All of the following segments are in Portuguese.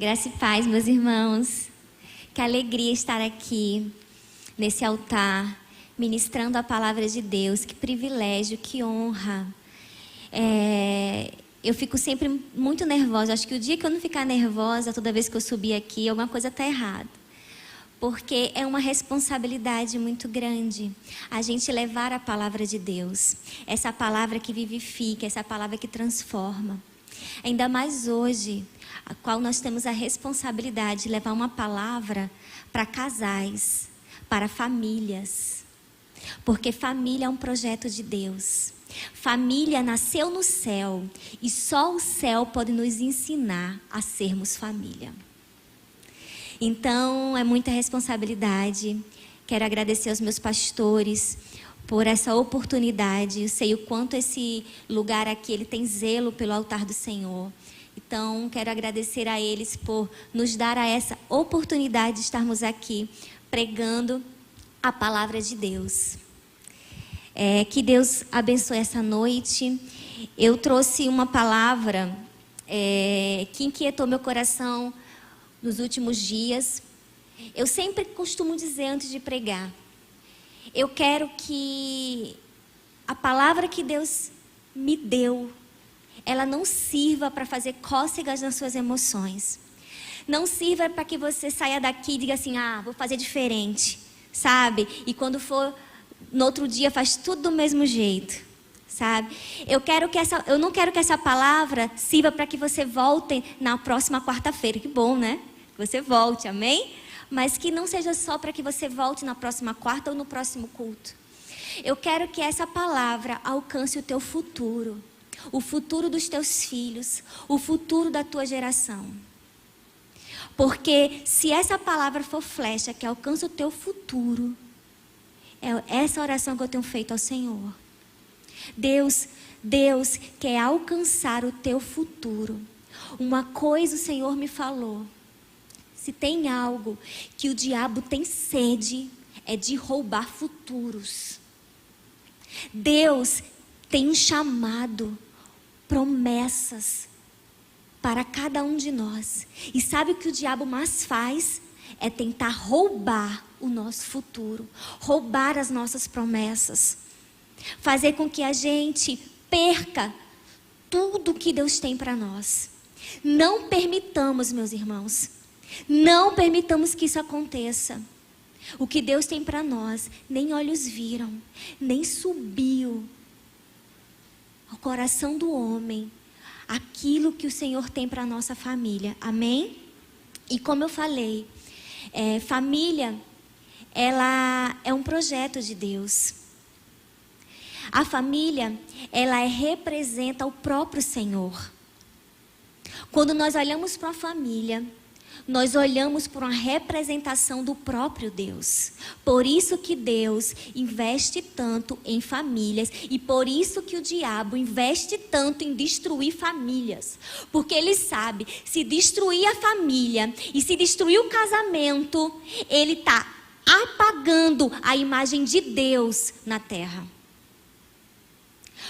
Graça e paz, meus irmãos. Que alegria estar aqui, nesse altar, ministrando a palavra de Deus. Que privilégio, que honra. Eu fico sempre muito nervosa. Acho que o dia que eu não ficar nervosa, toda vez que eu subir aqui, alguma coisa está errada. Porque é uma responsabilidade muito grande a gente levar a palavra de Deus. Essa palavra que vivifica, essa palavra que transforma. Ainda mais hoje, a qual nós temos a responsabilidade de levar uma palavra para casais, para famílias. Porque família é um projeto de Deus. Família nasceu no céu e só o céu pode nos ensinar a sermos família. Então, é muita responsabilidade. Quero agradecer aos meus pastores por essa oportunidade. Eu sei o quanto esse lugar aqui ele tem zelo pelo altar do Senhor. Então, quero agradecer a eles por nos dar essa oportunidade de estarmos aqui pregando a palavra de Deus. Que Deus abençoe essa noite. Eu trouxe uma palavra que inquietou meu coração nos últimos dias. Eu sempre costumo dizer antes de pregar, eu quero que a palavra que Deus me deu, ela não sirva para fazer cócegas nas suas emoções. Não sirva para que você saia daqui e diga assim, vou fazer diferente, sabe? E quando for no outro dia faz tudo do mesmo jeito, sabe? Eu não quero que essa palavra sirva para que você volte na próxima quarta-feira. Que bom, né? Que você volte, amém? Mas que não seja só para que você volte na próxima quarta ou no próximo culto. Eu quero que essa palavra alcance o teu futuro. O futuro dos teus filhos. O futuro da tua geração. Porque se essa palavra for flecha que alcança o teu futuro, é essa oração que eu tenho feito ao Senhor. Deus quer alcançar o teu futuro. Uma coisa o Senhor me falou. Se tem algo que o diabo tem sede, é de roubar futuros. Deus tem um chamado, promessas para cada um de nós. E sabe o que o diabo mais faz? É tentar roubar o nosso futuro, roubar as nossas promessas, fazer com que a gente perca tudo que Deus tem para nós. Não permitamos, meus irmãos, não permitamos que isso aconteça. O que Deus tem para nós, nem olhos viram, nem subiu ao coração do homem aquilo que o Senhor tem para a nossa família, amém? E como eu falei, família, ela é um projeto de Deus. A família, ela representa o próprio Senhor. Quando nós olhamos para a família, nós olhamos para uma representação do próprio Deus. Por isso que Deus investe tanto em famílias e por isso que o diabo investe tanto em destruir famílias. Porque ele sabe, se destruir a família e se destruir o casamento, ele está apagando a imagem de Deus na terra.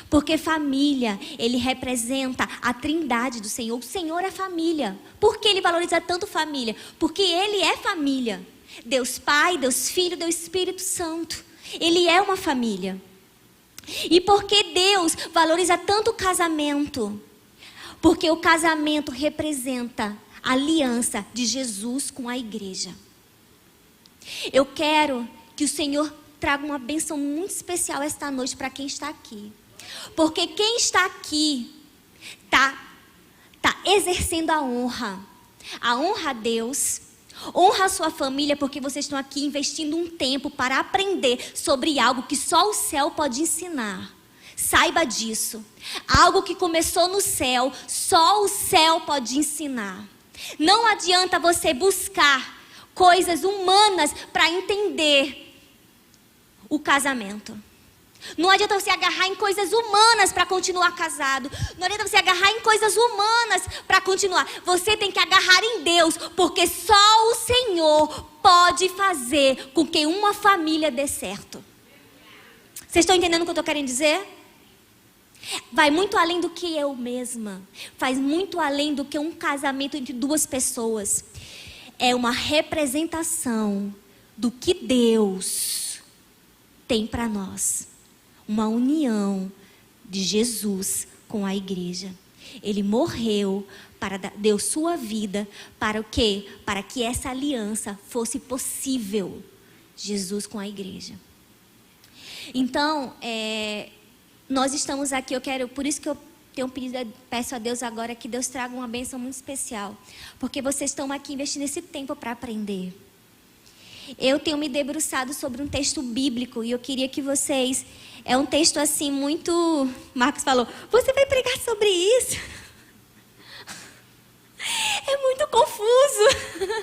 Porque família, ele representa a trindade do Senhor. O Senhor é família. Por que ele valoriza tanto família? Porque ele é família. Deus Pai, Deus Filho, Deus Espírito Santo. Ele é uma família. E por que Deus valoriza tanto o casamento? Porque o casamento representa a aliança de Jesus com a igreja. Eu quero que o Senhor traga uma bênção muito especial esta noite para quem está aqui. Porque quem está aqui está exercendo a honra a Deus, honra a sua família, porque vocês estão aqui investindo um tempo para aprender sobre algo que só o céu pode ensinar. Saiba disso. Algo que começou no céu, só o céu pode ensinar. Não adianta você buscar coisas humanas para entender o casamento. Não adianta você agarrar em coisas humanas para continuar casado. Não adianta você agarrar em coisas humanas para continuar. Você tem que agarrar em Deus, porque só o Senhor pode fazer com que uma família dê certo. Vocês estão entendendo o que eu estou querendo dizer? Vai muito além do que eu mesma. Faz muito além do que um casamento entre duas pessoas. É uma representação do que Deus tem para nós. Uma união de Jesus com a igreja. Ele morreu deu sua vida para o quê? Para que essa aliança fosse possível. Jesus com a igreja. Então, nós estamos aqui, por isso que eu tenho peço a Deus agora que Deus traga uma bênção muito especial. Porque vocês estão aqui investindo esse tempo para aprender. Eu tenho me debruçado sobre um texto bíblico e eu queria que vocês... É um texto assim muito... Marcos falou, você vai pregar sobre isso? É muito confuso.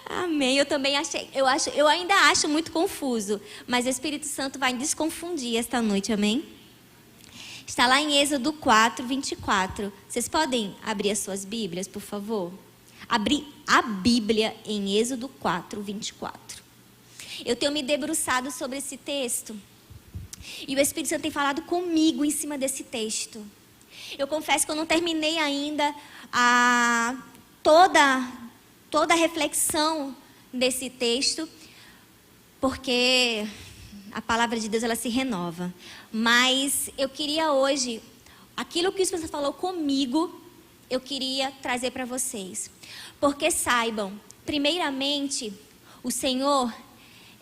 Amém. Eu também achei, eu ainda acho muito confuso, mas o Espírito Santo vai desconfundir esta noite, amém? Está lá em Êxodo 4, 24. Vocês podem abrir as suas Bíblias, por favor? Abrir a Bíblia em Êxodo 4, 24. Eu tenho me debruçado sobre esse texto e o Espírito Santo tem falado comigo em cima desse texto. Eu confesso que eu não terminei ainda toda a reflexão desse texto, porque a palavra de Deus ela se renova. Mas eu queria hoje, aquilo que o Espírito falou comigo, eu queria trazer para vocês. Porque saibam, primeiramente, o Senhor,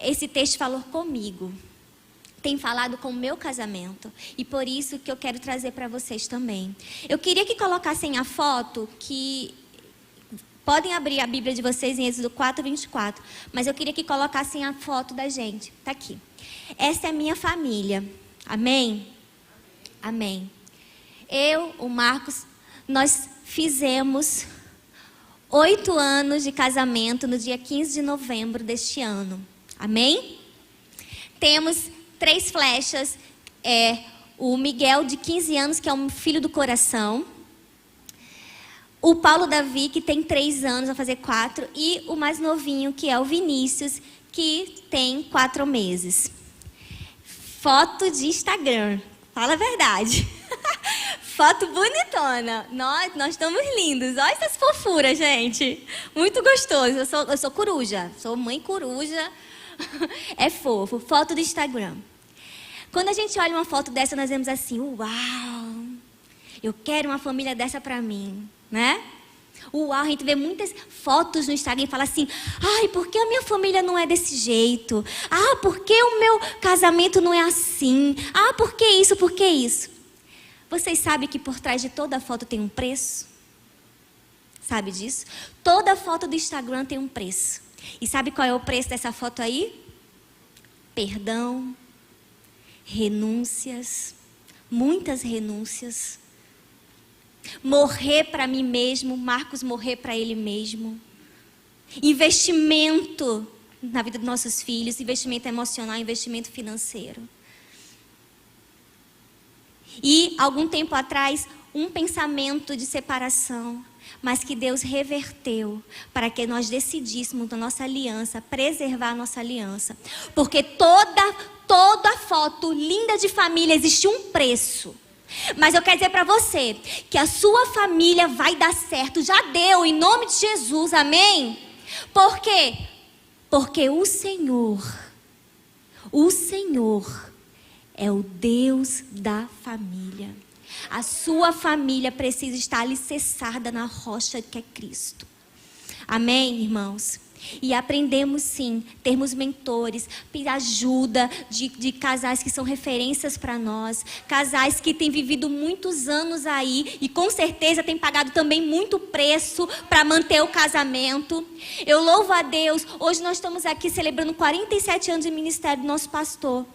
esse texto falou comigo. Tem falado com o meu casamento. E por isso que eu quero trazer para vocês também. Eu queria que colocassem a foto que... Podem abrir a Bíblia de vocês em Êxodo 4, 24. Mas eu queria que colocassem a foto da gente. Está aqui. Essa é a minha família. Amém? Amém. Eu, o Marcos, nós fizemos 8 anos de casamento no dia 15 de novembro deste ano. Amém? Temos 3 flechas. O Miguel, de 15 anos, que é um filho do coração. O Paulo Davi, que tem 3 anos, vai fazer 4. E o mais novinho, que é o Vinícius, que tem 4 meses. Foto de Instagram. Fala a verdade. Foto bonitona. Nós estamos lindos. Olha essas fofuras, gente. Muito gostoso. Eu sou coruja. Sou mãe coruja. É fofo. Foto do Instagram. Quando a gente olha uma foto dessa, nós vemos assim, uau, eu quero uma família dessa para mim, né? Uau, a gente vê muitas fotos no Instagram e fala assim, ai, por que a minha família não é desse jeito? Ah, por que o meu casamento não é assim? Ah, por que isso, por que isso? Vocês sabem que por trás de toda foto tem um preço? Sabe disso? Toda foto do Instagram tem um preço. E sabe qual é o preço dessa foto aí? Perdão, renúncias, muitas renúncias. Morrer para mim mesmo, Marcos morrer para ele mesmo. Investimento na vida dos nossos filhos, investimento emocional, investimento financeiro. E, algum tempo atrás, um pensamento de separação, mas que Deus reverteu para que nós decidíssemos na nossa aliança, preservar a nossa aliança. Porque toda foto linda de família existe um preço. Mas eu quero dizer para você que a sua família vai dar certo. Já deu, em nome de Jesus, amém? Por quê? Porque o Senhor é o Deus da família. A sua família precisa estar alicerçada na rocha que é Cristo. Amém, irmãos? E aprendemos sim, termos mentores, pedir ajuda de casais que são referências para nós, casais que têm vivido muitos anos aí e com certeza têm pagado também muito preço para manter o casamento. Eu louvo a Deus, hoje nós estamos aqui celebrando 47 anos de ministério do nosso pastor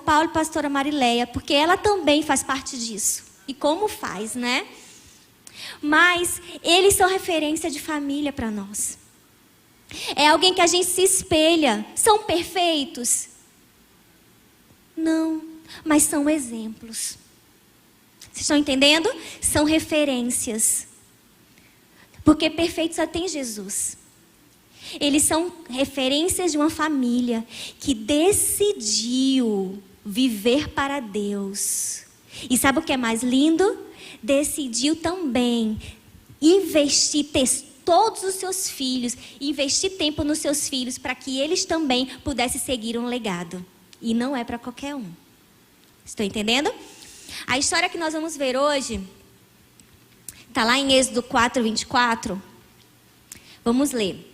Paulo e pastora Marileia, porque ela também faz parte disso. E como faz, né? Mas eles são referência de família para nós. É alguém que a gente se espelha. São perfeitos? Não, mas são exemplos. Vocês estão entendendo? São referências. Porque perfeito só tem Jesus. Eles são referências de uma família que decidiu viver para Deus. E sabe o que é mais lindo? Decidiu também investir todos os seus filhos, investir tempo nos seus filhos para que eles também pudessem seguir um legado. E não é para qualquer um. Estão entendendo? A história que nós vamos ver hoje está lá em Êxodo 4, 24. Vamos ler.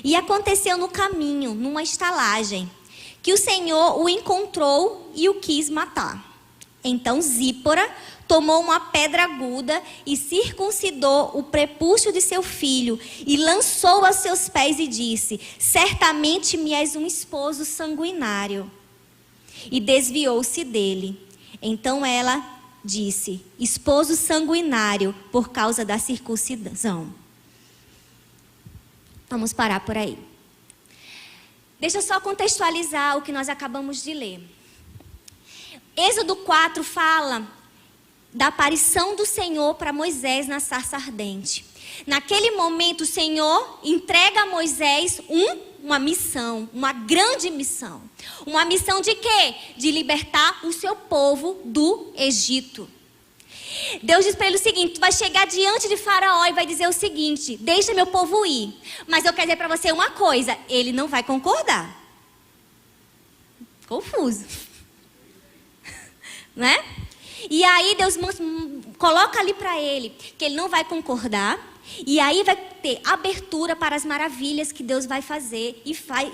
E aconteceu no caminho, numa estalagem, que o Senhor o encontrou e o quis matar. Então Zípora tomou uma pedra aguda e circuncidou o prepúcio de seu filho e lançou a seus pés e disse: certamente me és um esposo sanguinário. E desviou-se dele. Então ela disse: esposo sanguinário, por causa da circuncisão. Vamos parar por aí. Deixa eu só contextualizar o que nós acabamos de ler. Êxodo 4 fala da aparição do Senhor para Moisés na sarça ardente. Naquele momento, o Senhor entrega a Moisés uma missão, uma grande missão. Uma missão de quê? De libertar o seu povo do Egito. Deus diz para ele o seguinte: tu vai chegar diante de Faraó e vai dizer o seguinte: deixa meu povo ir. Mas eu quero dizer para você uma coisa, ele não vai concordar. Confuso. Né? E aí Deus coloca ali para ele que ele não vai concordar. E aí vai ter abertura para as maravilhas que Deus vai fazer e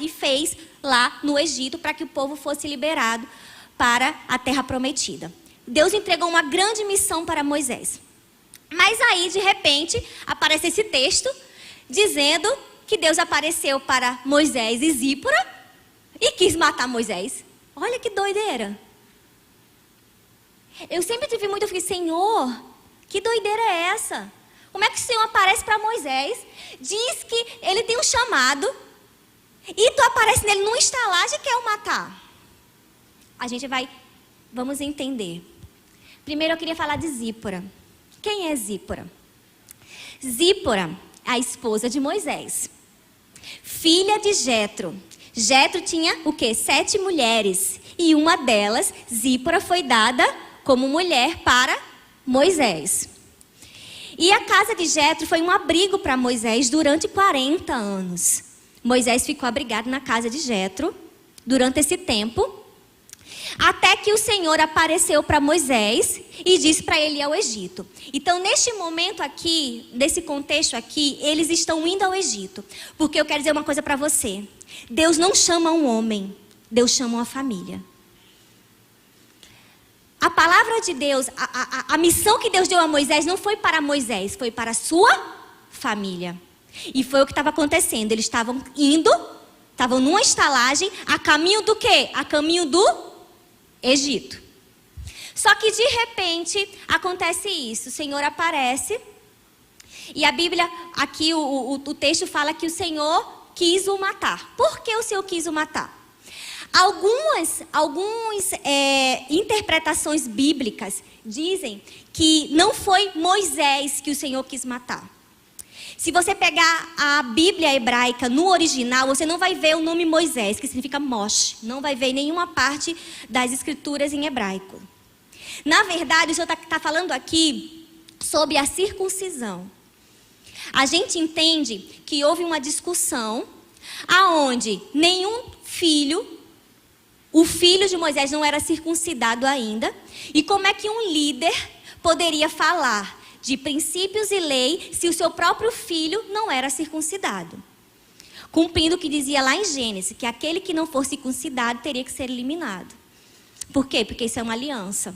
fez lá no Egito para que o povo fosse liberado para a terra prometida. Deus entregou uma grande missão para Moisés. Mas aí, de repente, aparece esse texto dizendo que Deus apareceu para Moisés e Zípora e quis matar Moisés. Olha que doideira. Eu sempre tive muito, eu fiquei: Senhor, que doideira é essa? Como é que o Senhor aparece para Moisés, diz que ele tem um chamado, e tu aparece nele numa estalagem e quer o matar? Vamos entender. Primeiro eu queria falar de Zípora. Quem é Zípora? Zípora é a esposa de Moisés, filha de Jetro. Jetro tinha o quê? 7 mulheres. E uma delas, Zípora, foi dada como mulher para Moisés. E a casa de Jetro foi um abrigo para Moisés durante 40 anos. Moisés ficou abrigado na casa de Jetro durante esse tempo, até que o Senhor apareceu para Moisés e disse para ele ir ao Egito. Então, neste momento aqui, nesse contexto aqui, eles estão indo ao Egito. Porque eu quero dizer uma coisa para você. Deus não chama um homem, Deus chama uma família. A palavra de Deus, a missão que Deus deu a Moisés não foi para Moisés, foi para a sua família. E foi o que estava acontecendo. Eles estavam numa estalagem, a caminho do quê? A caminho do Egito. Só que de repente acontece isso. O Senhor aparece e a Bíblia, aqui o texto fala que o Senhor quis o matar. Por que o Senhor quis o matar? Algumas interpretações bíblicas dizem que não foi Moisés que o Senhor quis matar. Se você pegar a Bíblia hebraica no original, você não vai ver o nome Moisés, que significa Moshe. Não vai ver nenhuma parte das escrituras em hebraico. Na verdade, o Senhor está falando aqui sobre a circuncisão. A gente entende que houve uma discussão aonde o filho de Moisés não era circuncidado ainda. E como é que um líder poderia falar de princípios e lei se o seu próprio filho não era circuncidado? Cumprindo o que dizia lá em Gênesis, que aquele que não for circuncidado teria que ser eliminado. Por quê? Porque isso é uma aliança.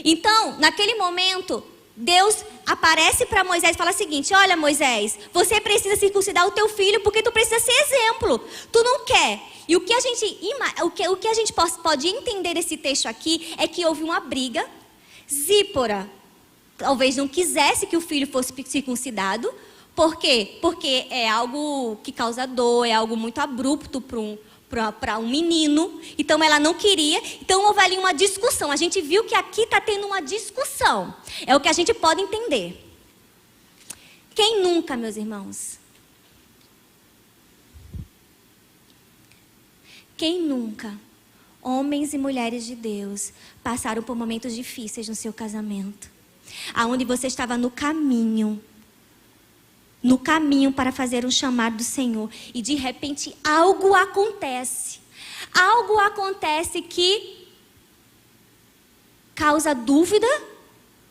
Então, naquele momento, Deus aparece para Moisés e fala o seguinte: olha, Moisés, você precisa circuncidar o teu filho porque tu precisa ser exemplo. Tu não quer. E o que a gente pode entender desse texto aqui é que houve uma briga. Zípora talvez não quisesse que o filho fosse circuncidado. Por quê? Porque é algo que causa dor, é algo muito abrupto para um menino. Então ela não queria. Então houve ali uma discussão. A gente viu que aqui está tendo uma discussão. É o que a gente pode entender. Quem nunca, meus irmãos, Quem nunca, homens e mulheres de Deus, passaram por momentos difíceis no seu casamento, aonde você estava no caminho para fazer um chamado do Senhor, e de repente algo acontece que causa dúvida,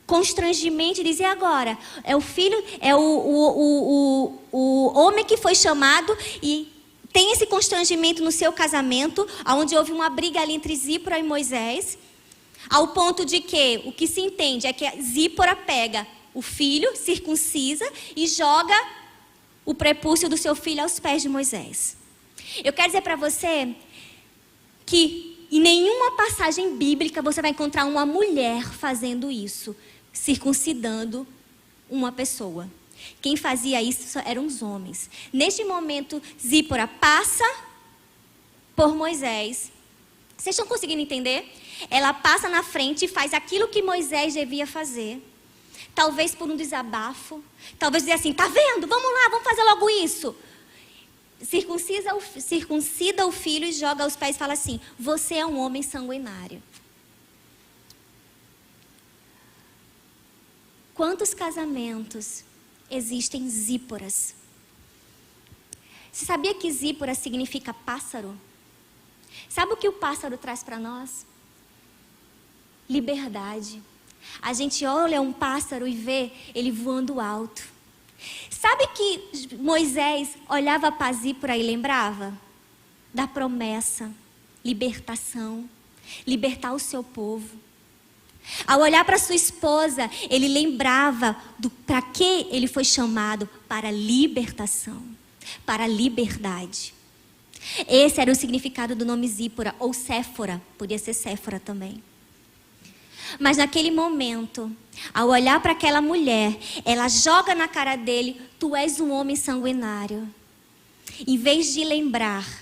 constrangimento, e dizer agora, é o filho, é o homem que foi chamado, e tem esse constrangimento no seu casamento, onde houve uma briga ali entre Zípora e Moisés, ao ponto de que, o que se entende é que Zípora pega o filho, circuncisa e joga o prepúcio do seu filho aos pés de Moisés. Eu quero dizer para você que em nenhuma passagem bíblica você vai encontrar uma mulher fazendo isso, circuncidando uma pessoa. Quem fazia isso eram os homens. Neste momento, Zípora passa por Moisés. Vocês estão conseguindo entender? Ela passa na frente e faz aquilo que Moisés devia fazer. Talvez por um desabafo. Talvez dizer assim, tá vendo? Vamos lá, vamos fazer logo isso. Circuncida o filho e joga aos pés e fala assim, você é um homem sanguinário. Quantos casamentos existem Zíporas? Você sabia que Zípora significa pássaro? Sabe o que o pássaro traz para nós? Liberdade. A gente olha um pássaro e vê ele voando alto. Sabe que Moisés olhava para Zípora e lembrava? Da promessa, libertação, libertar o seu povo. Ao olhar para sua esposa, ele lembrava para que ele foi chamado, para libertação, para liberdade. Esse era o significado do nome Zípora, ou Séfora, podia ser Séfora também. Mas naquele momento, ao olhar para aquela mulher, ela joga na cara dele, tu és um homem sanguinário. Em vez de lembrar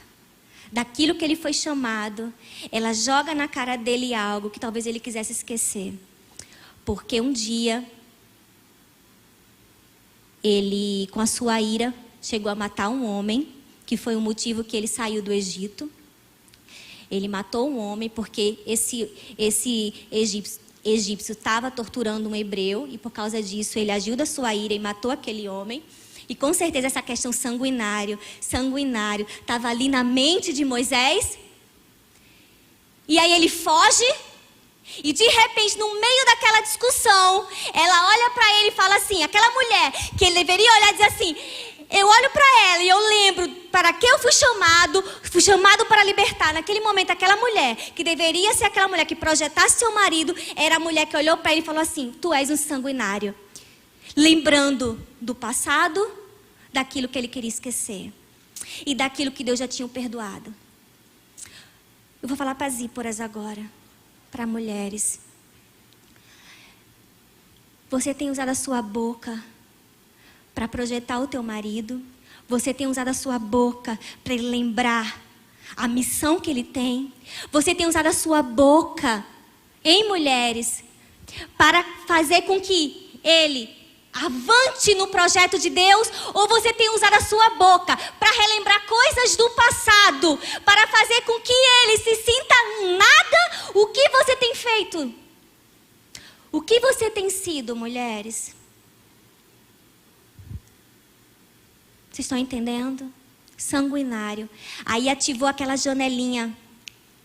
daquilo que ele foi chamado, ela joga na cara dele algo que talvez ele quisesse esquecer. Porque um dia, ele, com a sua ira, chegou a matar um homem, que foi o motivo que ele saiu do Egito. Ele matou um homem porque esse egípcio estava torturando um hebreu, e por causa disso ele agiu da sua ira e matou aquele homem. E com certeza essa questão sanguinário, estava ali na mente de Moisés. E aí ele foge, e de repente, no meio daquela discussão, ela olha para ele e fala assim, aquela mulher que ele deveria olhar e dizer assim, eu olho para ela e eu lembro para que eu fui chamado para libertar. Naquele momento, aquela mulher, que deveria ser aquela mulher que projetasse seu marido, era a mulher que olhou para ele e falou assim, tu és um sanguinário. Lembrando do passado, daquilo que ele queria esquecer. E daquilo que Deus já tinha perdoado. Eu vou falar para as Zíporas agora, para mulheres. Você tem usado a sua boca para projetar o teu marido. Você tem usado a sua boca para ele lembrar a missão que ele tem. Você tem usado a sua boca, em mulheres, para fazer com que ele avante no projeto de Deus, ou você tem usado a sua boca para relembrar coisas do passado, para fazer com que ele se sinta nada? O que você tem feito? O que você tem sido, mulheres? Vocês estão entendendo? Sanguinário. Aí ativou aquela janelinha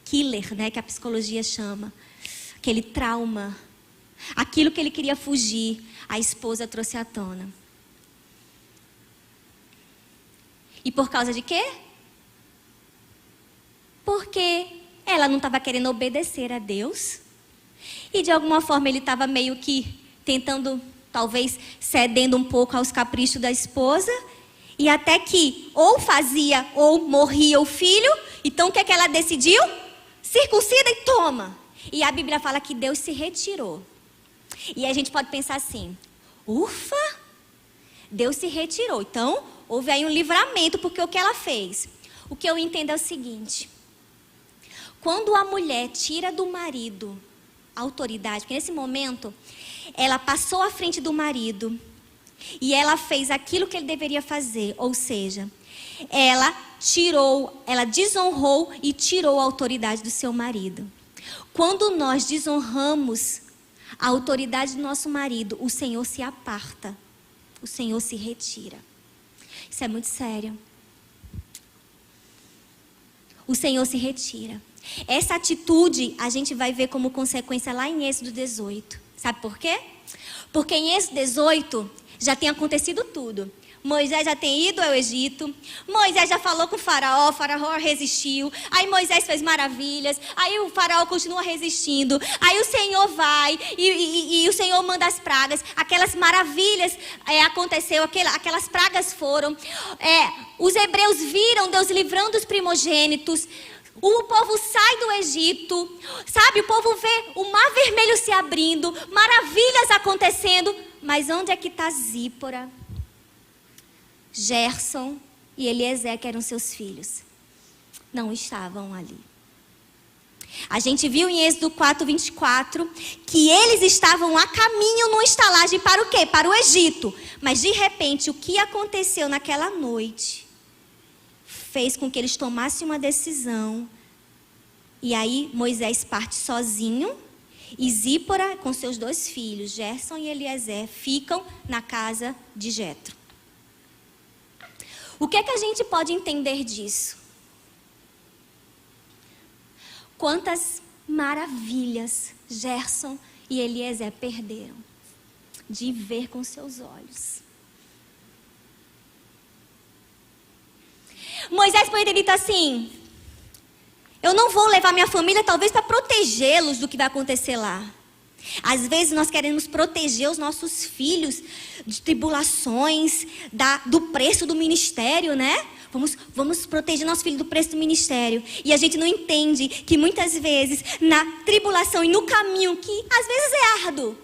killer, né, que a psicologia chama. Aquele trauma. Aquilo que ele queria fugir, a esposa trouxe à tona. E por causa de quê? Porque ela não estava querendo obedecer a Deus. E de alguma forma ele estava meio que tentando, talvez cedendo um pouco aos caprichos da esposa. E até que ou fazia ou morria o filho. Então o que é que ela decidiu? Circuncida e toma. E a Bíblia fala que Deus se retirou. E a gente pode pensar assim, ufa, Deus se retirou. Então, houve aí um livramento, porque o que ela fez? O que eu entendo é o seguinte, quando a mulher tira do marido a autoridade, porque nesse momento, ela passou à frente do marido, E ela fez aquilo que ele deveria fazer, ou seja, ela desonrou e tirou a autoridade do seu marido. Quando nós desonramos a autoridade do nosso marido, o Senhor se aparta, o Senhor se retira. Isso é muito sério. O Senhor se retira. Essa atitude a gente vai ver como consequência lá em Êxodo 18. Sabe por quê? Porque em Êxodo 18 já tem acontecido tudo. Moisés já tem ido ao Egito, Moisés já falou com o faraó resistiu, aí Moisés fez maravilhas, aí o faraó continua resistindo, aí o Senhor vai e o Senhor manda as pragas, aquelas maravilhas aconteceu, aquelas pragas foram, os hebreus viram Deus livrando os primogênitos, o povo sai do Egito, sabe, o povo vê o mar vermelho se abrindo, maravilhas acontecendo, mas onde é que está Zípora? Gerson e Eliezer, que eram seus filhos, não estavam ali. A gente viu em Êxodo 4:24 que eles estavam a caminho numa estalagem para o quê? Para o Egito. Mas de repente o que aconteceu naquela noite fez com que eles tomassem uma decisão. E aí Moisés parte sozinho e Zípora com seus 2 filhos, Gerson e Eliezer, ficam na casa de Jetro. O que é que a gente pode entender disso? Quantas maravilhas Gerson e Eliezer perderam de ver com seus olhos. Moisés poderia ter dito assim: eu não vou levar minha família talvez para protegê-los do que vai acontecer lá. Às vezes nós queremos proteger os nossos filhos de tribulações, do preço do ministério, né? Vamos proteger nosso filho do preço do ministério. E a gente não entende que muitas vezes na tribulação e no caminho que às vezes é árduo,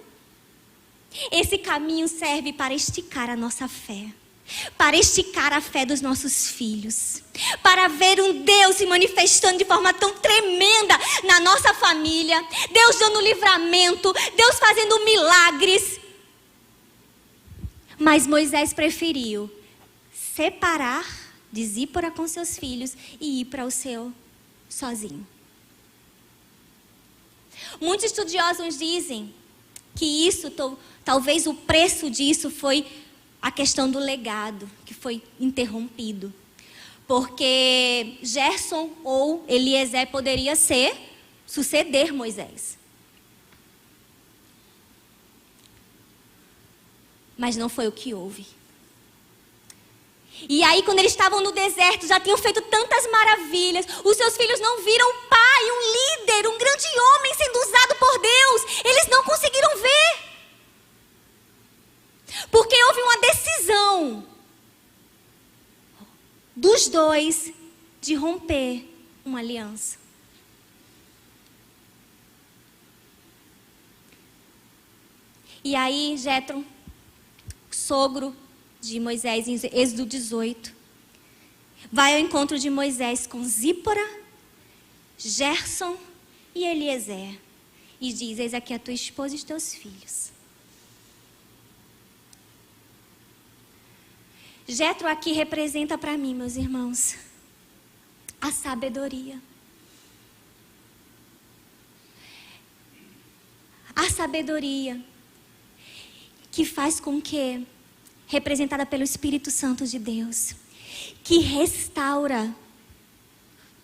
esse caminho serve para esticar a nossa fé. Para esticar a fé dos nossos filhos, para ver um Deus se manifestando de forma tão tremenda na nossa família, Deus dando livramento, Deus fazendo milagres. Mas Moisés preferiu separar de Zípora com seus filhos e ir para o seu sozinho. Muitos estudiosos dizem que isso, talvez o preço disso foi a questão do legado, que foi interrompido. Porque Gerson ou Eliezer poderia suceder Moisés. Mas não foi o que houve. E aí, quando eles estavam no deserto, já tinham feito tantas maravilhas, os seus filhos não viram um pai, um líder, um grande homem sendo usado por Deus. Eles não conseguiram ver. Porque houve uma decisão dos 2 de romper uma aliança. E aí Jetro, sogro de Moisés, em Êxodo 18, vai ao encontro de Moisés com Zípora, Gerson e Eliezer. E diz: eis aqui a tua esposa e os teus filhos. Jetro aqui representa para mim, meus irmãos, a sabedoria. A sabedoria que faz com que, representada pelo Espírito Santo de Deus, que restaura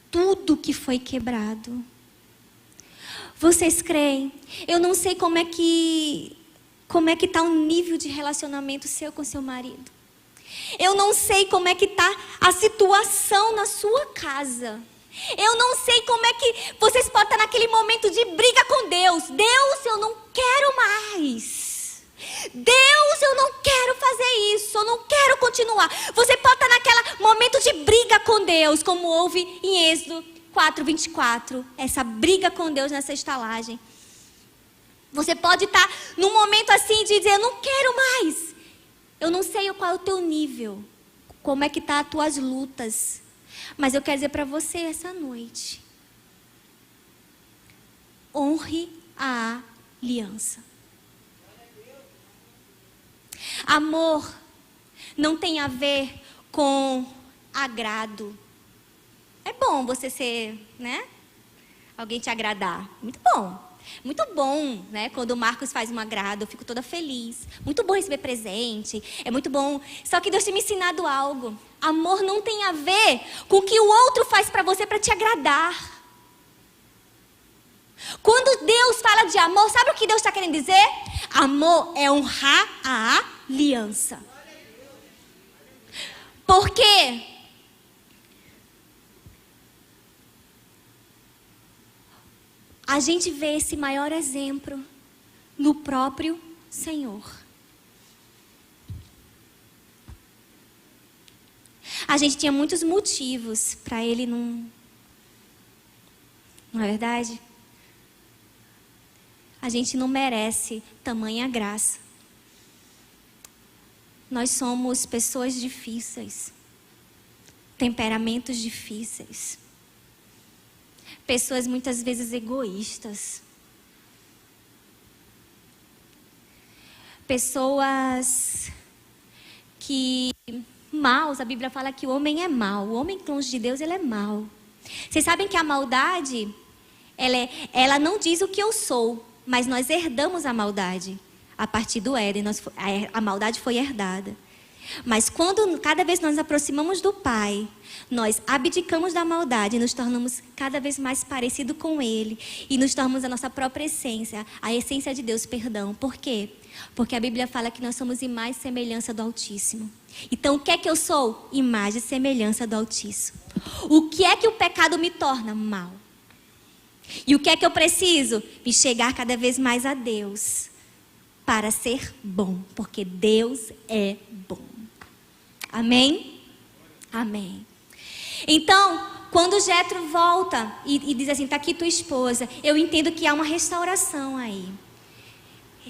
tudo que foi quebrado. Vocês creem? Eu não sei como é que está o nível de relacionamento seu com seu marido. Eu não sei como é que está a situação na sua casa. Eu não sei como é que vocês podem estar naquele momento de briga com Deus. Deus, eu não quero mais. Deus, eu não quero fazer isso. Eu não quero continuar. Você pode estar naquele momento de briga com Deus, como houve em Êxodo 4:24. Essa briga com Deus nessa estalagem. Você pode estar num momento assim de dizer: eu não quero mais. Eu não sei qual é o teu nível, como é que estão as tuas lutas. Mas eu quero dizer para você essa noite: honre a aliança. Amor não tem a ver com agrado. É bom você ser, né? Alguém te agradar. Muito bom. Muito bom, né? Quando o Marcos faz um agrado, eu fico toda feliz. Muito bom receber presente. É muito bom. Só que Deus tem me ensinado algo. Amor não tem a ver com o que o outro faz para você para te agradar. Quando Deus fala de amor, sabe o que Deus está querendo dizer? Amor é honrar a aliança. Por quê? A gente vê esse maior exemplo no próprio Senhor. A gente tinha muitos motivos para ele não é verdade? A gente não merece tamanha graça. Nós somos pessoas difíceis, temperamentos difíceis. Pessoas muitas vezes egoístas. Pessoas que maus, a Bíblia fala que o homem é mau. O homem longe de Deus, ele é mau. Vocês sabem que a maldade, ela não diz o que eu sou, mas nós herdamos a maldade. A partir do Éden, a maldade foi herdada. Mas cada vez nós nos aproximamos do Pai, nós abdicamos da maldade e nos tornamos cada vez mais parecidos com Ele. E nos tornamos a nossa própria essência, a essência de Deus, perdão. Por quê? Porque a Bíblia fala que nós somos imagem e semelhança do Altíssimo. Então o que é que eu sou? Imagem e semelhança do Altíssimo. O que é que o pecado me torna? Mal. E o que é que eu preciso? Me chegar cada vez mais a Deus. Para ser bom, porque Deus é bom. Amém? Amém. Então, quando Jetro volta e diz assim, está aqui tua esposa, eu entendo que há uma restauração aí.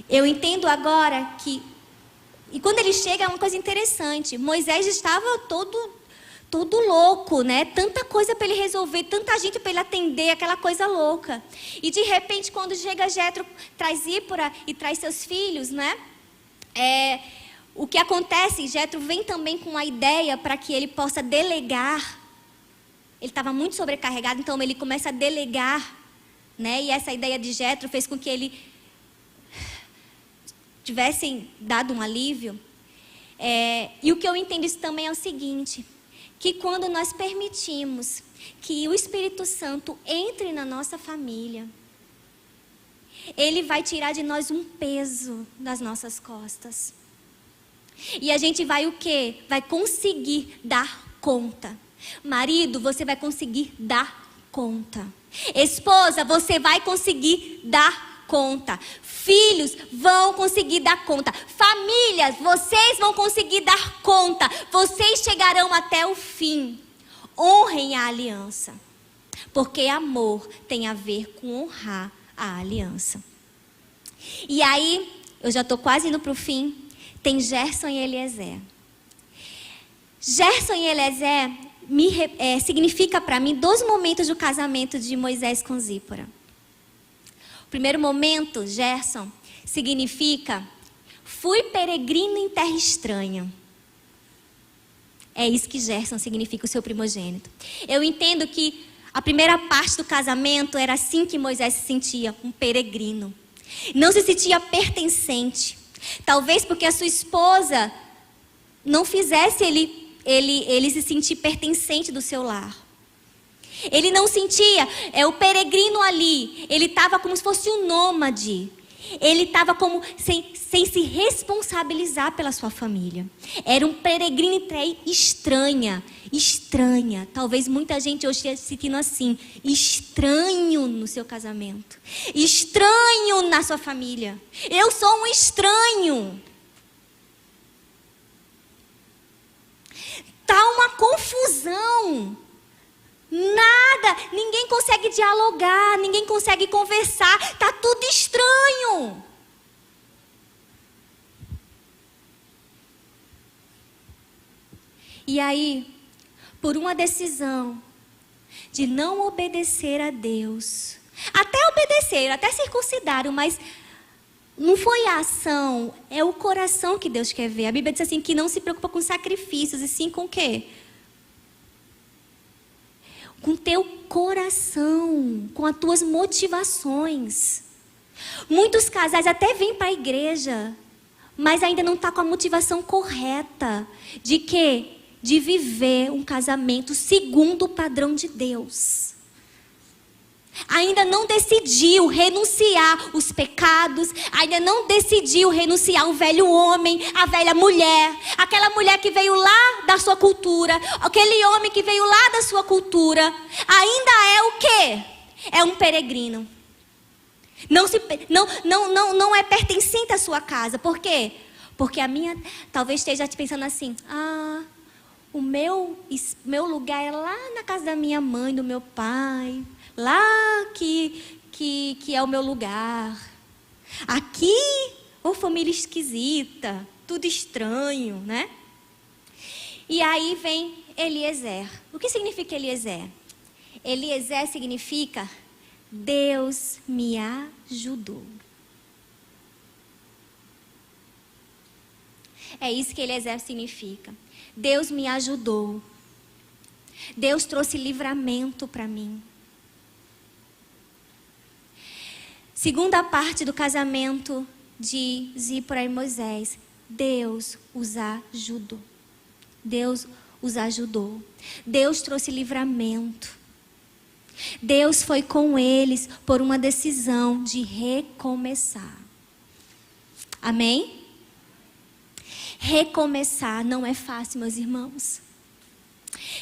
Eu entendo agora que... E quando ele chega, é uma coisa interessante. Moisés estava todo louco, né? Tanta coisa para ele resolver, tanta gente para ele atender, aquela coisa louca. E de repente, quando chega Jetro, traz Zípora e traz seus filhos, né? O que acontece, Jetro vem também com a ideia para que ele possa delegar. Ele estava muito sobrecarregado, então ele começa a delegar, né? E essa ideia de Jetro fez com que ele tivessem dado um alívio. E o que eu entendo isso também é o seguinte, que quando nós permitimos que o Espírito Santo entre na nossa família, ele vai tirar de nós um peso das nossas costas. E a gente vai o quê? Vai conseguir dar conta. Marido, você vai conseguir dar conta. Esposa, você vai conseguir dar conta. Filhos vão conseguir dar conta. Famílias, vocês vão conseguir dar conta. Vocês chegarão até o fim. Honrem a aliança. Porque amor tem a ver com honrar a aliança. E aí, eu já estou quase indo para o fim. Tem Gerson e Eliezer. Gerson e Eliezer significa para mim 2 momentos do casamento de Moisés com Zípora. O primeiro momento, Gerson, significa: fui peregrino em terra estranha. É isso que Gerson significa, o seu primogênito. Eu entendo que a primeira parte do casamento era assim que Moisés se sentia, um peregrino. Não se sentia pertencente. Talvez porque a sua esposa não fizesse ele se sentir pertencente do seu lar. Ele não sentia, o peregrino ali, ele estava como se fosse um nômade. Ele estava como sem se responsabilizar pela sua família. Era um peregrino estranha. Talvez muita gente hoje esteja se sentindo assim, estranho no seu casamento, estranho na sua família. Eu sou um estranho. Tá uma confusão. Nada, ninguém consegue dialogar, ninguém consegue conversar, tá tudo estranho. E aí, por uma decisão de não obedecer a Deus, até obedeceram, até circuncidaram, mas Não foi a ação, é o coração que Deus quer ver. A Bíblia diz assim, que não se preocupa com sacrifícios, e sim com o quê? Com teu coração, com as tuas motivações. Muitos casais até vêm para a igreja, mas ainda não está com a motivação correta. De quê? De viver um casamento segundo o padrão de Deus. Ainda não decidiu renunciar os pecados, ainda não decidiu renunciar o velho homem, a velha mulher, aquela mulher que veio lá da sua cultura, aquele homem que veio lá da sua cultura, ainda é o quê? É um peregrino. Não é pertencente à sua casa. Por quê? Porque a minha, talvez esteja pensando assim, o meu lugar é lá na casa da minha mãe, do meu pai. Lá que é o meu lugar. Aqui, família esquisita, tudo estranho, né? E aí vem Eliezer. O que significa Eliezer? Eliezer significa Deus me ajudou. É isso que Eliezer significa. Deus me ajudou. Deus trouxe livramento para mim. Segunda parte do casamento de Zípora e Moisés. Deus os ajudou. Deus os ajudou. Deus trouxe livramento. Deus foi com eles por uma decisão de recomeçar. Amém? Recomeçar não é fácil, meus irmãos.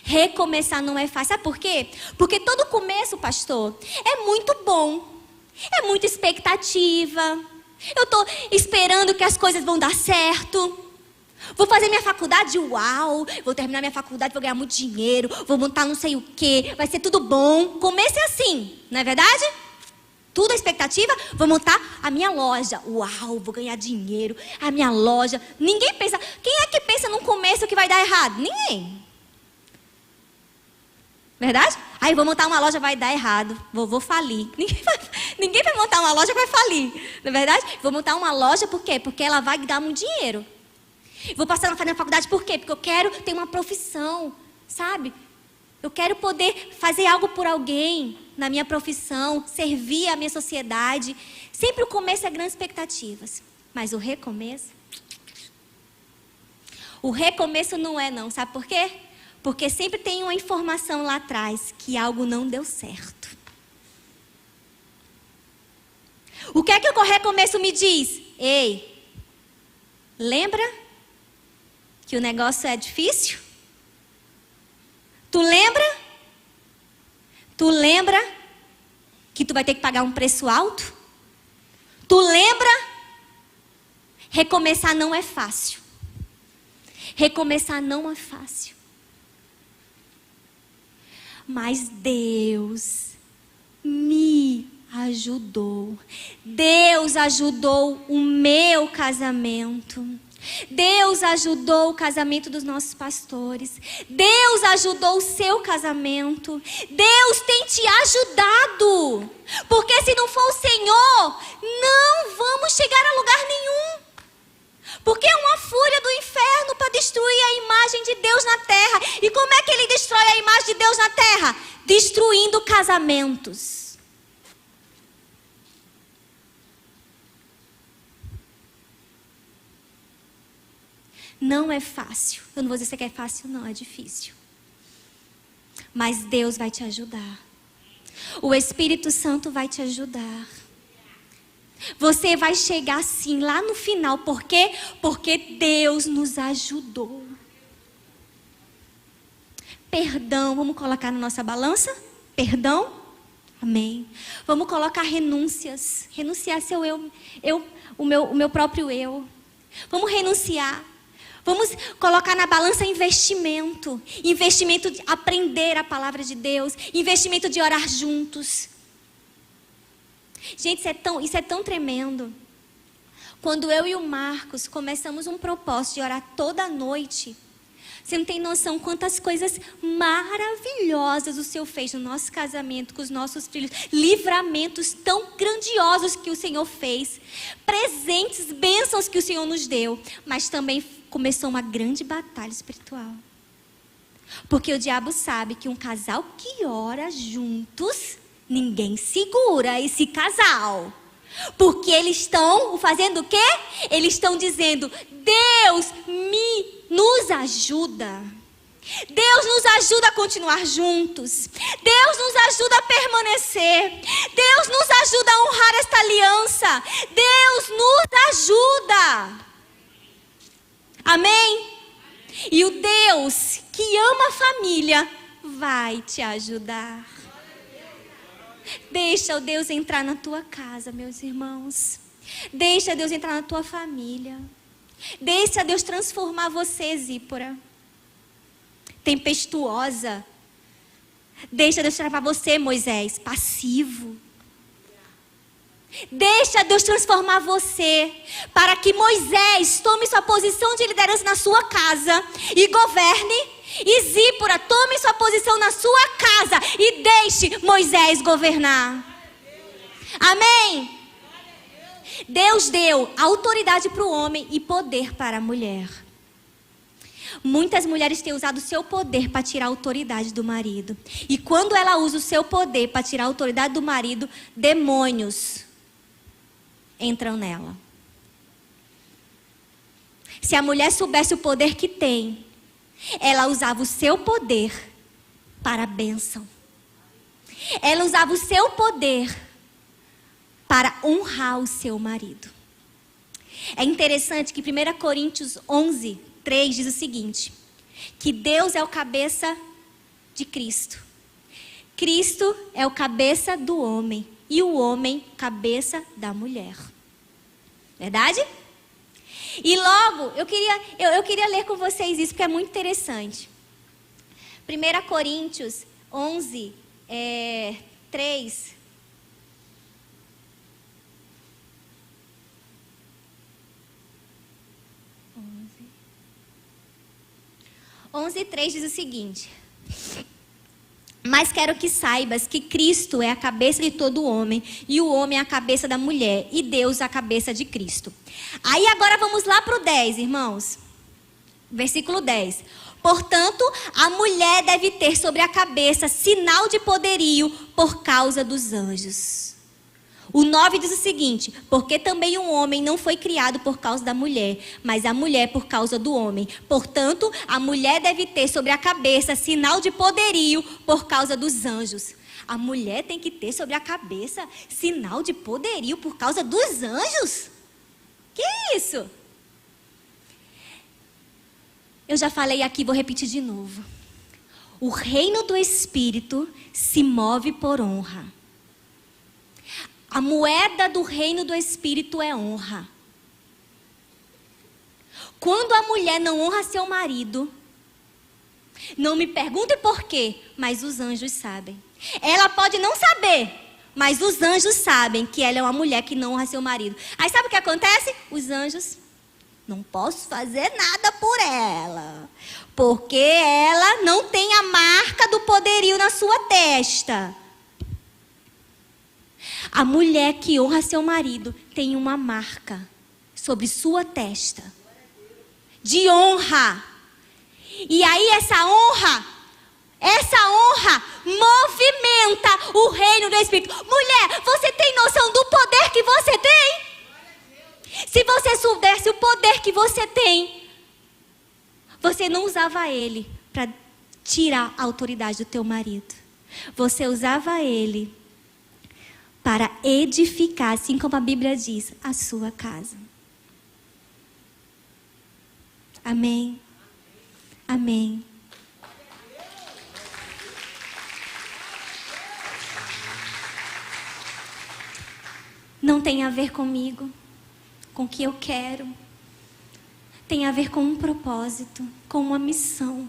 Recomeçar não é fácil. Sabe por quê? Porque todo começo, pastor, é muito bom. É muita expectativa. Eu estou esperando que as coisas vão dar certo. Vou fazer minha faculdade, uau. Vou terminar minha faculdade, vou ganhar muito dinheiro. Vou montar não sei o quê. Vai ser tudo bom. Começo é assim, não é verdade? Tudo a expectativa. Vou montar a minha loja. Uau, vou ganhar dinheiro. A minha loja. Ninguém pensa. Quem é que pensa num começo que vai dar errado? Ninguém. Verdade? Aí vou montar uma loja, vai dar errado. Vou falir. Ninguém vai montar uma loja, vai falir. Não é verdade? Vou montar uma loja, por quê? Porque ela vai dar muito dinheiro. Vou passar na faculdade, por quê? Porque eu quero ter uma profissão, sabe? Eu quero poder fazer algo por alguém na minha profissão, servir a minha sociedade. Sempre o começo é grandes expectativas. Mas o recomeço não é não. Sabe por quê? Porque sempre tem uma informação lá atrás que algo não deu certo. O que é que o recomeço me diz? Ei, lembra que o negócio é difícil? Tu lembra? Tu lembra que tu vai ter que pagar um preço alto? Tu lembra? Recomeçar não é fácil. Recomeçar não é fácil. Mas Deus me ajudou. Deus ajudou o meu casamento. Deus ajudou o casamento dos nossos pastores. Deus ajudou o seu casamento. Deus tem te ajudado. Porque se não for o Senhor, não vamos chegar a lugar nenhum. Porque é uma fúria do inferno para destruir a imagem de Deus na terra. E como é que ele destrói a imagem de Deus na terra? Destruindo casamentos. Não é fácil. Eu não vou dizer que é fácil, não, é difícil. Mas Deus vai te ajudar. O Espírito Santo vai te ajudar. Você vai chegar assim lá no final. Por quê? Porque Deus nos ajudou. Perdão, vamos colocar na nossa balança? Perdão? Amém. Vamos colocar renúncias. Renunciar seu o meu próprio eu. Vamos renunciar. Vamos colocar na balança investimento. Investimento de aprender a palavra de Deus. Investimento de orar juntos. Gente, isso é tão tremendo. Quando eu e o Marcos começamos um propósito de orar toda noite, Você não tem noção quantas coisas maravilhosas o Senhor fez no nosso casamento, com os nossos filhos. Livramentos tão grandiosos que o Senhor fez. Presentes, bênçãos que o Senhor nos deu. Mas também começou uma grande batalha espiritual. Porque o diabo sabe que um casal que ora juntos, ninguém segura esse casal. Porque eles estão fazendo o quê? Eles estão dizendo: Deus nos ajuda. Deus nos ajuda a continuar juntos. Deus nos ajuda a permanecer. Deus nos ajuda a honrar esta aliança. Deus nos ajuda. Amém? E o Deus que ama a família vai te ajudar. Deixa o Deus entrar na tua casa, meus irmãos. Deixa Deus entrar na tua família. Deixa Deus transformar você, Zípora, tempestuosa. Deixa Deus transformar você, Moisés, passivo. Deixa Deus transformar você, para que Moisés tome sua posição de liderança na sua casa e governe. E Zípora, tome sua posição na sua casa e deixe Moisés governar. Amém? Deus deu autoridade para o homem e poder para a mulher. Muitas mulheres têm usado o seu poder para tirar a autoridade do marido. E quando ela usa o seu poder para tirar a autoridade do marido, demônios entram nela. Se a mulher soubesse o poder que tem, ela usava o seu poder para a bênção. Ela usava o seu poder para honrar o seu marido. É interessante que 1 Coríntios 11, 3 diz o seguinte: que Deus é o cabeça de Cristo. Cristo é o cabeça do homem e o homem cabeça da mulher. Verdade? E logo, eu queria ler com vocês isso, porque é muito interessante. 1 Coríntios 11, 3. 11:3 diz o seguinte: mas quero que saibas que Cristo é a cabeça de todo homem, e o homem é a cabeça da mulher, e Deus a cabeça de Cristo. Aí agora vamos lá para o 10, irmãos. Versículo 10. Portanto, a mulher deve ter sobre a cabeça sinal de poderio por causa dos anjos. O 9 diz o seguinte: porque também um homem não foi criado por causa da mulher, mas a mulher por causa do homem. Portanto, a mulher deve ter sobre a cabeça sinal de poderio por causa dos anjos. A mulher tem que ter sobre a cabeça sinal de poderio por causa dos anjos? Que isso? Eu já falei aqui, vou repetir de novo. O reino do Espírito se move por honra. A moeda do reino do Espírito é honra. Quando a mulher não honra seu marido, não me pergunte por quê, mas os anjos sabem. Ela pode não saber, mas os anjos sabem que ela é uma mulher que não honra seu marido. Aí sabe o que acontece? Os anjos: não posso fazer nada por ela, porque ela não tem a marca do poderio na sua testa. A mulher que honra seu marido tem uma marca sobre sua testa de honra. E aí essa honra movimenta o reino do Espírito. Mulher, você tem noção do poder que você tem? Se você soubesse o poder que você tem, você não usava ele para tirar a autoridade do teu marido. Você usava ele para edificar, assim como a Bíblia diz, a sua casa. Amém? Amém. Não tem a ver comigo, com o que eu quero. Tem a ver com um propósito, com uma missão.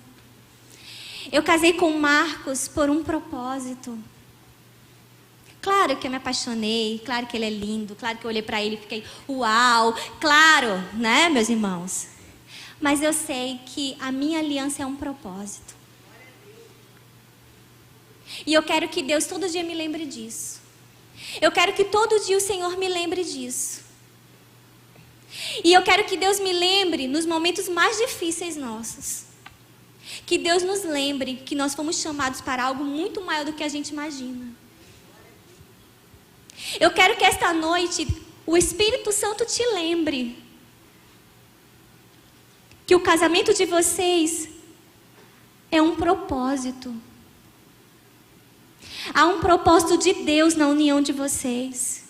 Eu casei com o Marcos por um propósito. Claro que eu me apaixonei, claro que ele é lindo, claro que eu olhei para ele e fiquei, uau, claro, né, meus irmãos? Mas eu sei que a minha aliança é um propósito. E eu quero que Deus todo dia me lembre disso. Eu quero que todo dia o Senhor me lembre disso. E eu quero que Deus me lembre nos momentos mais difíceis nossos. Que Deus nos lembre que nós fomos chamados para algo muito maior do que a gente imagina. Eu quero que esta noite o Espírito Santo te lembre que o casamento de vocês é um propósito. Há um propósito de Deus na união de vocês.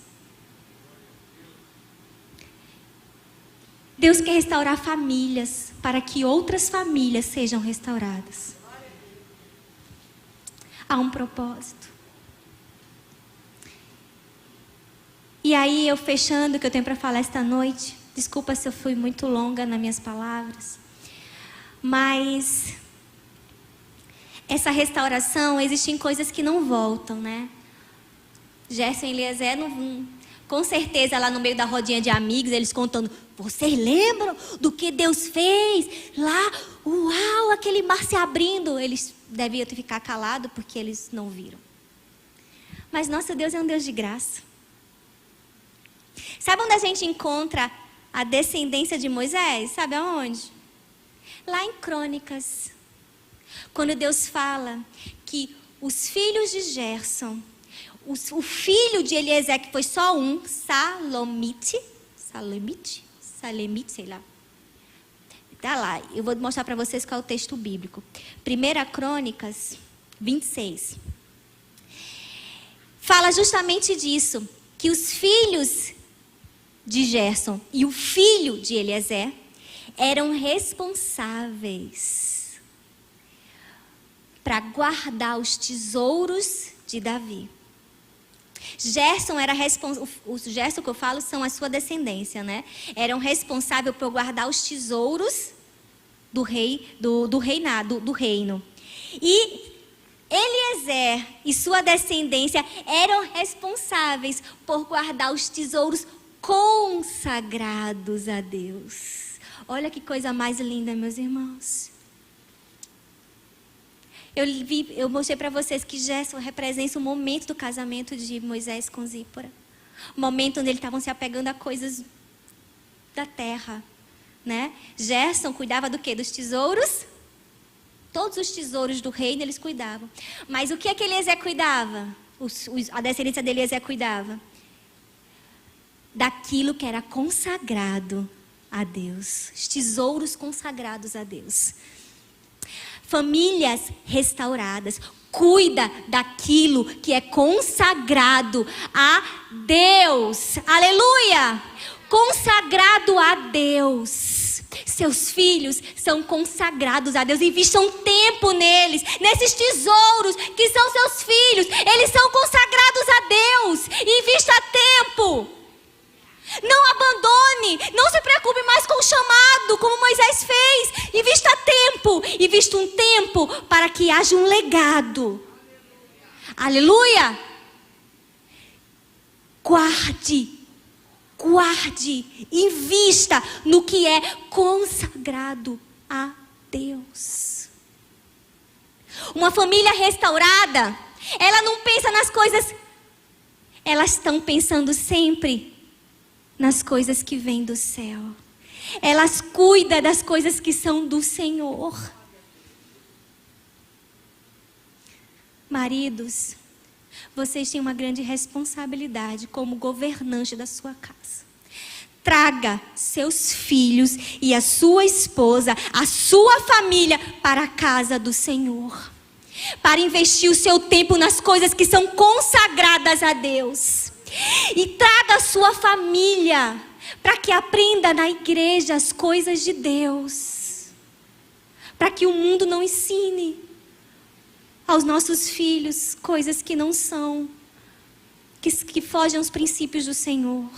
Deus quer restaurar famílias para que outras famílias sejam restauradas. Há um propósito. E aí, eu fechando o que eu tenho para falar esta noite. Desculpa se eu fui muito longa nas minhas palavras. Mas essa restauração, existem coisas que não voltam, né? Gerson e Eliezer, com certeza, lá no meio da rodinha de amigos, eles contando: vocês lembram do que Deus fez lá? Uau, aquele mar se abrindo. Eles deviam ficar calados porque eles não viram. Mas nosso Deus é um Deus de graça. Sabe onde a gente encontra a descendência de Moisés? Sabe aonde? Lá em Crônicas. Quando Deus fala que os filhos de Gerson, o filho de Eliezer, que foi só um, Salemite, sei lá. Tá lá, eu vou mostrar para vocês qual é o texto bíblico. 1 Crônicas 26. Fala justamente disso, que os filhos de Gerson e o filho de Eliezer eram responsáveis para guardar os tesouros de Davi. Gerson era responsável, o Gerson que eu falo são a sua descendência, né? Eram responsáveis por guardar os tesouros do rei, do reino. E Eliezer e sua descendência eram responsáveis por guardar os tesouros consagrados a Deus. Olha que coisa mais linda, meus irmãos. Eu mostrei para vocês que Gerson representa o momento do casamento de Moisés com Zípora. O momento onde eles estavam se apegando a coisas da terra, né? Gerson cuidava do quê? Dos tesouros. Todos os tesouros do reino eles cuidavam. Mas o que é que Eliezer cuidava? A descendência de Eliezer cuidava daquilo que era consagrado a Deus. Os tesouros consagrados a Deus. Famílias restauradas. Cuida daquilo que é consagrado a Deus. Aleluia! Consagrado a Deus. Seus filhos são consagrados a Deus. Invistam tempo neles, nesses tesouros que são seus filhos. Eles são consagrados a Deus. Invista tempo. Não abandone, não se preocupe mais com o chamado, como Moisés fez. Invista tempo, invista um tempo para que haja um legado. Aleluia! Guarde, invista no que é consagrado a Deus. Uma família restaurada, ela não pensa nas coisas, elas estão pensando sempre nas coisas que vêm do céu. Elas cuidam das coisas que são do Senhor. Maridos, vocês têm uma grande responsabilidade como governante da sua casa. Traga seus filhos e a sua esposa, a sua família para a casa do Senhor. Para investir o seu tempo nas coisas que são consagradas a Deus. E traga a sua família para que aprenda na igreja as coisas de Deus. Para que o mundo não ensine aos nossos filhos coisas que não são, que fogem aos princípios do Senhor.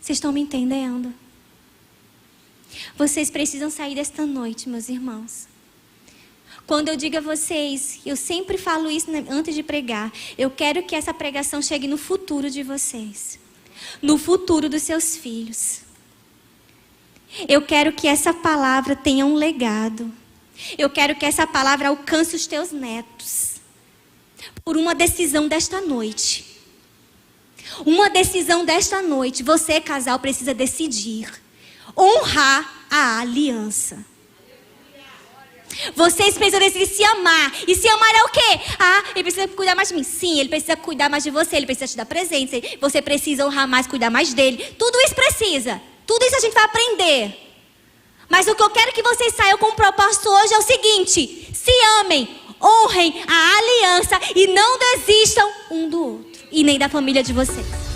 Vocês estão me entendendo? Vocês precisam sair desta noite, meus irmãos. Quando eu digo a vocês, eu sempre falo isso antes de pregar, eu quero que essa pregação chegue no futuro de vocês. no futuro dos seus filhos. Eu quero que essa palavra tenha um legado. Eu quero que essa palavra alcance os teus netos. Por uma decisão desta noite. Uma decisão desta noite. Você, casal, precisa decidir. Honrar a aliança. Vocês precisam decidir se amar. E se amar é o quê? Ah, ele precisa cuidar mais de mim. Sim, ele precisa cuidar mais de você. Ele precisa te dar presente. Você precisa honrar mais, cuidar mais dele. Tudo isso precisa. Tudo isso a gente vai aprender. Mas o que eu quero que vocês saiam com o propósito hoje é o seguinte: se amem, honrem a aliança e não desistam um do outro. E nem da família de vocês.